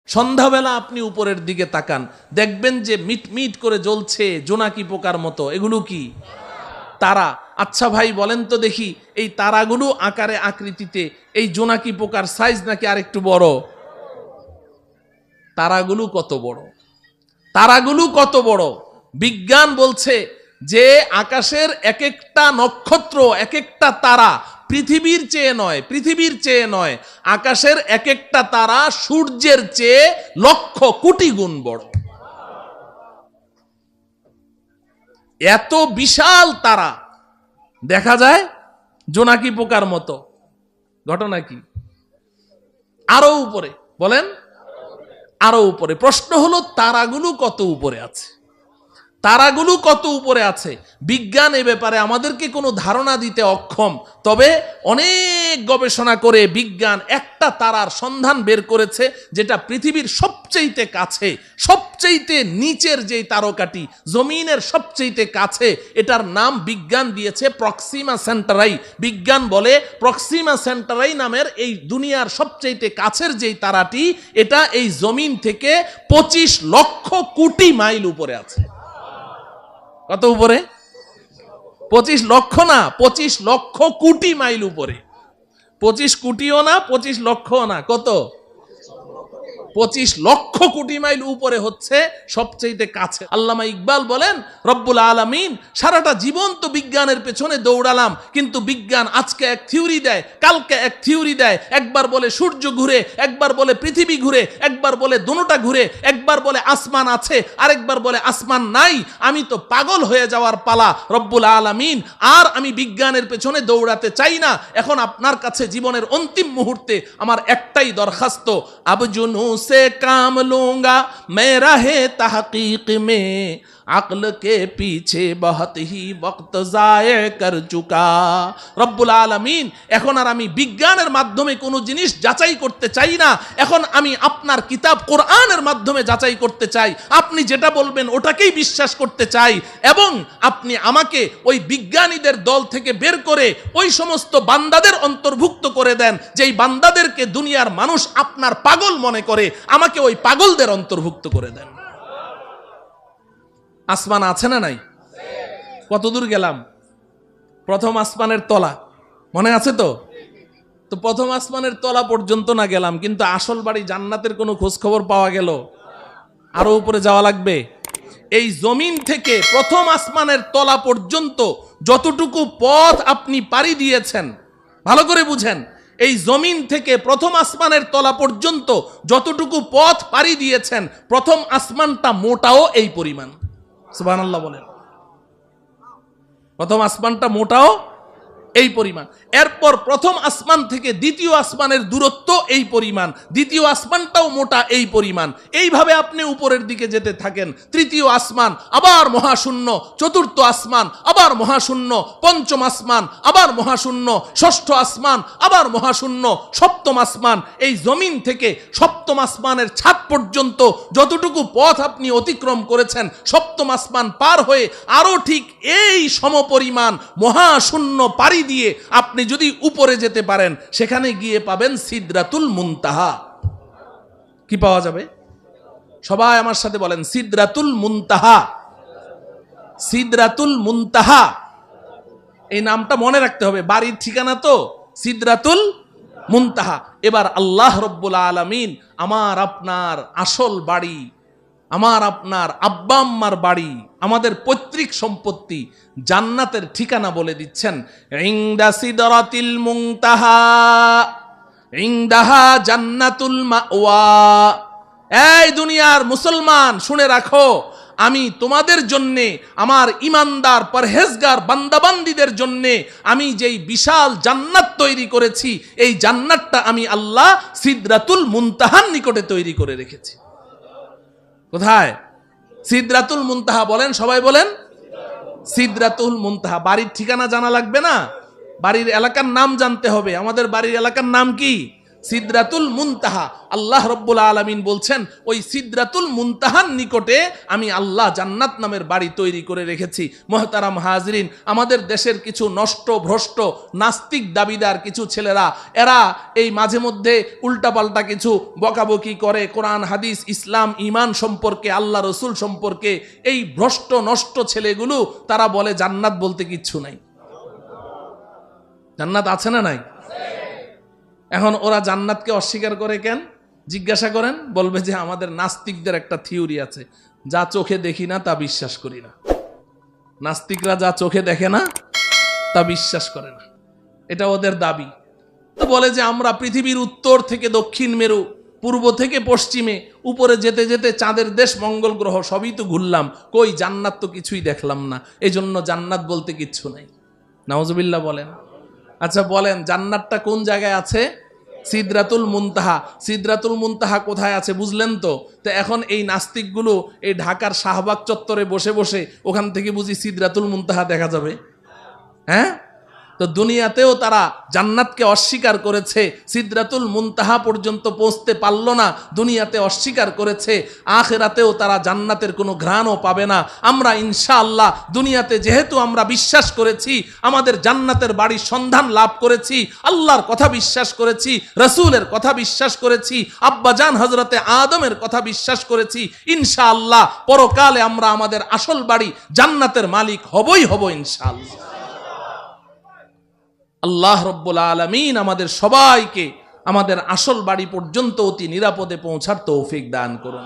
সন্ধ্যাবেলা আপনি উপরের দিকে তাকান, দেখবেন যে মিটমিট করে জ্বলছে জোনাকি পোকার মতো। এগুলো কি? তারা। আচ্ছা ভাই বলেন তো দেখি, এই তারাগুলো আকারে আকৃতিতে এই জোনাকি পোকার সাইজ নাকি আরেকটু বড়? তারাগুলো কত বড়, তারাগুলো কত বড়! বিজ্ঞান বলছে যে আকাশের এক একটা নক্ষত্র, এক একটা তারা পৃথিবীর চেয়ে নয়, পৃথিবীর চেয়ে নয়, আকাশের এক একটা তারা সূর্যের চেয়ে লক্ষ কোটি গুণ বড়। এত বিশাল তারা দেখা যায় জোনাকি পোকার মতো। ঘটনা কি? আরো উপরে বলেন, আরো উপরে। প্রশ্ন হলো তারাগুলো কত উপরে আছে? তারাগুলো কত উপরে আছে? বিজ্ঞান এ ব্যাপারে আমাদেরকে কোনো ধারণা দিতে অক্ষম। তবে অনেক গবেষণা করে বিজ্ঞান একটা তারার সন্ধান বের করেছে, যেটা পৃথিবীর সবচেয়ে কাছে, সবচেয়ে নিচের যেই তারকাটি, জমিনের সবচেয়ে কাছে, এটার নাম বিজ্ঞান দিয়েছে প্রক্সিমা সেন্টারাই। বিজ্ঞান বলে প্রক্সিমা সেন্টারাই নামের এই দুনিয়ার সবচেয়ে কাছের যেই তারাটি, এটা এই জমিন থেকে 25 লক্ষ কোটি মাইল উপরে আছে। কত উপরে? 25 লক্ষ না, 25 লক্ষ কোটি মাইল উপরে। 25 কোটিও না, 25 লক্ষও না, কত? 25 লক্ষ কোটি মাইল উপরে হচ্ছে সবচেয়ে কাছে। আল্লামা ইকবাল বলেন, রব্বুল আলামিন সারাটা জীবন তো বিজ্ঞানের পেছনে দৌড়ালাম, কিন্তু বিজ্ঞান আজকে এক থিওরি দেয়, কালকে এক থিওরি দেয়। একবার বলে সূর্য ঘুরে, একবার বলে পৃথিবী ঘুরে, একবার বলে দুটোটা ঘুরে, একবার বলে আসমান আছে, আরেকবার বলে আসমান নাই। আমি তো পাগল হয়ে যাওয়ার পালা রব্বুল আলামিন। আর আমি বিজ্ঞানের পেছনে দৌড়াতে চাই না। এখন আপনার কাছে জীবনের অন্তিম মুহূর্তে আমার একটাই দরখাস্ত, আব জুনু से काम लूंगा मैं रहे तहकीक में, अक्ल के पीछे बहुत ही वक्त जाये कर चुका। রব্বুল আলামিন, এখন আর আমি বিজ্ঞানের মাধ্যমে কোনো জিনিস যাচাই করতে চাই না। এখন আমি আপনার কিতাব কোরআনের মাধ্যমে যাচাই করতে চাই। আপনি যেটা বলবেন ওটাকেই বিশ্বাস করতে চাই, এবং আপনি আমাকে ওই বিজ্ঞানীদের দল থেকে বের করে ওই সমস্ত বান্দাদের অন্তর্ভুক্ত করে দেন যেই বান্দাদেরকে দুনিয়ার মানুষ আপনার পাগল মনে করে। আমাকে ওই পাগলদের অন্তর্ভুক্ত করে দেন। আসমান আছে না নাই? কত দূর গেলাম? প্রথম আসমানের তলা মনে আছে তো? তো প্রথম আসমানের তলা পর্যন্ত না গেলাম, কিন্তু আসল বাড়ি জান্নাতের কোনো খোঁজ খবর পাওয়া গেল? আরো উপরে যাওয়া লাগবে। এই জমিন থেকে প্রথম আসমানের তলা পর্যন্ত যতটুকু পথ আপনি পাড়ি দিয়েছেন, ভালো করে বুঝেন, এই জমিন থেকে প্রথম আসমানের তলা পর্যন্ত যতটুকু পথ পাড়ি দিয়েছেন, প্রথম আসমানটা মোটাও এই পরিমাণ। সুবহানাল্লাহ বলেন। প্রথম আসমানটা মোটাও এই পরিমাণ। এরপর প্রথম আসমান থেকে দ্বিতীয় আসমানের দূরত্ব এই পরিমাণ, দ্বিতীয় আসমানটাও মোটা এই পরিমাণ। এইভাবে আপনি উপরের দিকে যেতে থাকেন। তৃতীয় আসমান, আবার মহাশূন্য। চতুর্থ আসমান, আবার মহাশূন্য। পঞ্চম আসমান, আবার মহাশূন্য। ষষ্ঠ আসমান, আবার মহাশূন্য। সপ্তম আসমান, এই জমিন থেকে সপ্তম আসমানের ছাদ পর্যন্ত যতটুকু পথ আপনি অতিক্রম করেছেন, সপ্তম আসমান পার হয়ে আরো ঠিক এই সমপরিমাণ মহাশূন্য পাড়ি দিয়ে আপনি যদি উপরে যেতে পারেন, সেখানে গিয়ে পাবেন সিদরাতুল মুনতাহা। কি পাওয়া যাবে? সবাই আমার সাথে বলেন, সিদরাতুল মুনতাহা। সিদরাতুল মুনতাহা, এই নামটা মনে রাখতে হবে, বাড়ির ঠিকানা তো সিদরাতুল মুনতাহা। এবার আল্লাহ রব্বুল আলামিন আমার আপনার আসল বাড়ি, আমার আপনার আব্বা আম্মার বাড়ি, আমাদের পৈতৃক সম্পত্তি, জান্নাতের ঠিকানা বলে দিচ্ছেন। ইনদা সিদরাতিল মুনতাহা ইনদাহা জান্নাতুল মাওয়া। এই দুনিয়ার মুসলমান শুনে রাখো, আমি তোমাদের জন্যে, আমার ইমানদার পরহেজগার বান্দাবান্দীদের জন্যে আমি যেই বিশাল জান্নাত তৈরি করেছি, এই জান্নাতটা আমি আল্লাহ সিদরাতুল মুনতাহার নিকটে তৈরি করে রেখেছি। কোথায়? সিদরাতুল মুনতাহা। বলেন, সবাই বলেন, সিদরাতুল মুনতাহা। বাড়ির ঠিকানা জানা লাগবে না, বাড়ির এলাকার নাম জানতে হবে। আমাদের বাড়ির এলাকার নাম কি? সিদরাতুল মুনতাহা, আল্লাহ রব্বুল আলামিন বলছেন ওই সিদরাতুল মুনতাহার নিকটে আমি আল্লাহ জান্নাত নামের বাড়ি তৈরি করে রেখেছি। মুহতারাম হাজরিন, আমাদের দেশের কিছু নষ্ট ভ্রষ্ট নাস্তিক দাবিদার কিছু ছেলেরা, এরা এই মাঝে মধ্যে উল্টাপাল্টা কিছু বকাবকি করে কোরআন হাদিস ইসলাম ঈমান সম্পর্কে, আল্লাহ রসুল সম্পর্কে। এই ভ্রষ্ট নষ্ট ছেলেগুলো তারা বলে জান্নাত বলতে কিচ্ছু নাই। জান্নাত আছে না নাই? এখন ওরা জান্নাতকে অস্বীকার করে কেন জিজ্ঞাসা করেন, বলবে যে আমাদের নাস্তিকদের একটা থিওরি আছে, যা চোখে দেখি না তা বিশ্বাস করি না। নাস্তিকরা যা চোখে দেখে না তা বিশ্বাস করে না, এটা ওদের দাবি। তো বলে যে আমরা পৃথিবীর উত্তর থেকে দক্ষিণ মেরু, পূর্ব থেকে পশ্চিমে, উপরে যেতে যেতে চাঁদের দেশ মঙ্গল গ্রহ সবই তো ঘুরলাম, কই জান্নাত তো কিছুই দেখলাম না, এই জন্য জান্নাত বলতে কিচ্ছু নাই। নাউজুবিল্লাহ বলেন। আচ্ছা বলেন, জান্নাতটা কোন জায়গায় আছে? সিদরাতুল মুনতাহা। সিদরাতুল মুনতাহা কোথায় আছে বুঝলেন তো? তো এখন এই নাস্তিকগুলো এই ঢাকার শাহবাগ চত্বরে বসে বসে ওখান থেকে বুঝি সিদরাতুল মুনতাহা দেখা যাবে? হ্যাঁ, তো দুনিয়াতেও তারা জান্নাতকে অস্বীকার করেছে, সিদরাতুল মুনতাহা পর্যন্ত পৌঁছতে পারল না, দুনিয়াতে অস্বীকার করেছে। আখিরাতেও তারা জান্নাতের কোনো ঘ্রাণও পাবে না। আমরা ইনশাআল্লাহ দুনিয়াতে যেহেতু আমরা বিশ্বাস করেছি, আমাদের জান্নাতের বাড়ির সন্ধান লাভ করেছি, আল্লাহর কথা বিশ্বাস করেছি, রাসূলের কথা বিশ্বাস করেছি, আব্বাজান হযরতে আদমের কথা বিশ্বাস করেছি, ইনশাআল্লাহ পরকালে আমরা আমাদের আসল বাড়ি জান্নাতের মালিক হবই হব ইনশাআল্লাহ। আল্লাহ রব্বুল আলামিন আমাদের সবাইকে আমাদের আসল বাড়ি পর্যন্ত অতি নিরাপদে পৌঁছার তৌফিক দান করুন।